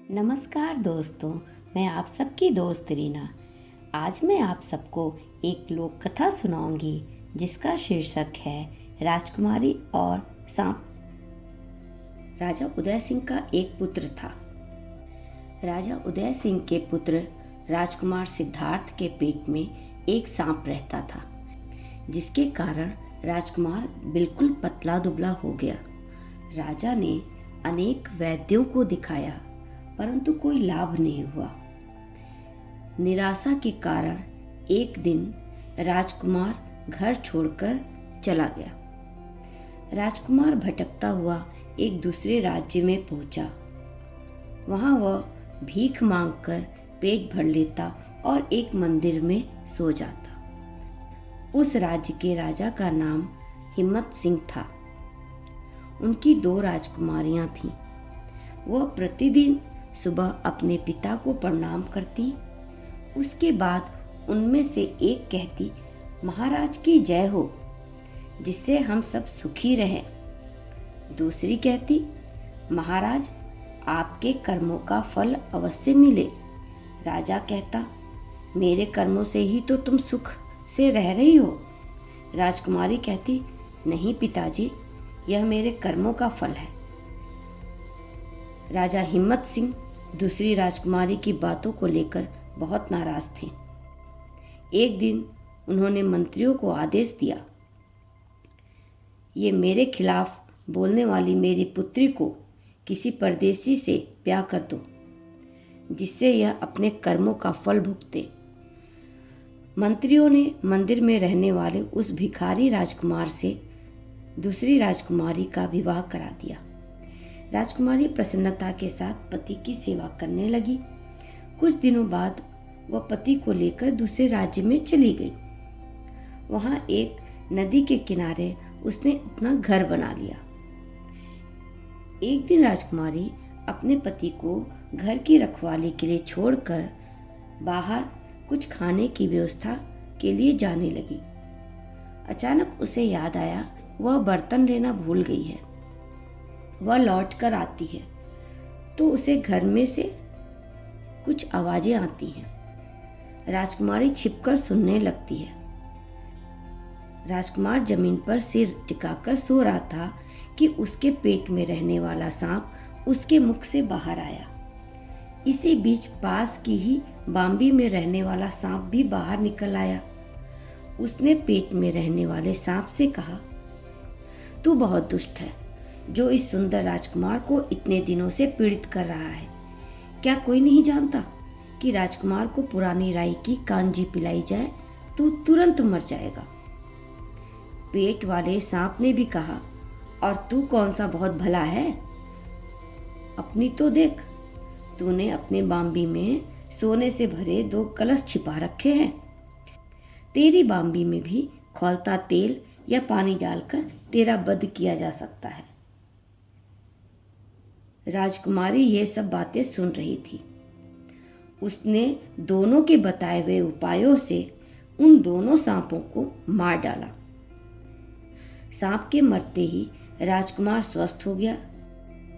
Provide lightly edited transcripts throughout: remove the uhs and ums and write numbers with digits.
नमस्कार दोस्तों, मैं आप सबकी दोस्त रीना। आज मैं आप सबको एक लोक कथा सुनाऊंगी जिसका शीर्षक है राजकुमारी और सांप। राजा उदय सिंह का एक पुत्र था। राजा उदय सिंह के पुत्र राजकुमार सिद्धार्थ के पेट में एक सांप रहता था, जिसके कारण राजकुमार बिल्कुल पतला दुबला हो गया। राजा ने अनेक वैद्यों को दिखाया, परंतु कोई लाभ नहीं हुआ। निराशा के कारण एक दिन राजकुमार घर छोड़कर चला गया। राजकुमार भटकता हुआ एक दूसरे राज्य में पहुंचा। वहां वह भीख मांगकर पेट भर लेता और एक मंदिर में सो जाता। उस राज्य के राजा का नाम हिम्मत सिंह था। उनकी 2 राजकुमारियां थीं। वह प्रतिदिन सुबह अपने पिता को प्रणाम करती। उसके बाद उनमें से एक कहती, महाराज की जय हो, जिससे हम सब सुखी रहें। दूसरी कहती, महाराज आपके कर्मों का फल अवश्य मिले। राजा कहता, मेरे कर्मों से ही तो तुम सुख से रह रही हो। राजकुमारी कहती, नहीं पिताजी, यह मेरे कर्मों का फल है। राजा हिम्मत सिंह दूसरी राजकुमारी की बातों को लेकर बहुत नाराज थे। एक दिन उन्होंने मंत्रियों को आदेश दिया, ये मेरे खिलाफ बोलने वाली मेरी पुत्री को किसी परदेसी से ब्याह कर दो, जिससे यह अपने कर्मों का फल भुगते। मंत्रियों ने मंदिर में रहने वाले उस भिखारी राजकुमार से दूसरी राजकुमारी का विवाह करा दिया। राजकुमारी प्रसन्नता के साथ पति की सेवा करने लगी। कुछ दिनों बाद वह पति को लेकर दूसरे राज्य में चली गई। वहां एक नदी के किनारे उसने अपना घर बना लिया। एक दिन राजकुमारी अपने पति को घर की रखवाली के लिए छोड़कर बाहर कुछ खाने की व्यवस्था के लिए जाने लगी। अचानक उसे याद आया, वह बर्तन लेना भूल गई है। वह लौट कर आती है तो उसे घर में से कुछ आवाजें आती हैं। राजकुमारी छिपकर सुनने लगती है। राजकुमार जमीन पर सिर टिकाकर सो रहा था कि उसके पेट में रहने वाला सांप उसके मुख से बाहर आया। इसी बीच पास की ही बाम्बी में रहने वाला सांप भी बाहर निकल आया। उसने पेट में रहने वाले सांप से कहा, तू बहुत दुष्ट है, जो इस सुंदर राजकुमार को इतने दिनों से पीड़ित कर रहा है। क्या कोई नहीं जानता कि राजकुमार को पुरानी राई की कांजी पिलाई जाए तो तुरंत मर जाएगा। पेट वाले सांप ने भी कहा, और तू कौन सा बहुत भला है, अपनी तो देख, तूने अपने बाम्बी में सोने से भरे 2 कलश छिपा रखे हैं। तेरी बाम्बी में भी खौलता तेल या पानी डालकर तेरा वध किया जा सकता है। राजकुमारी ये सब बातें सुन रही थी। उसने दोनों के बताए हुए उपायों से उन दोनों सांपों को मार डाला। सांप के मरते ही राजकुमार स्वस्थ हो गया।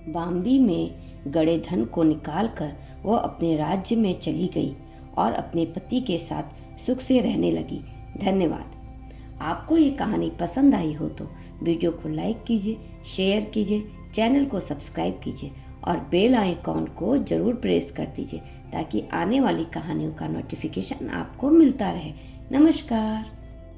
बाम्बी में गड़े धन को निकालकर वह अपने राज्य में चली गई और अपने पति के साथ सुख से रहने लगी। धन्यवाद। आपको ये कहानी पसंद आई हो तो वीडियो को लाइक कीजिए, शेयर कीजिए, चैनल को सब्सक्राइब कीजिए और बेल आइकॉन को ज़रूर प्रेस कर दीजिए ताकि आने वाली कहानियों का नोटिफिकेशन आपको मिलता रहे। नमस्कार।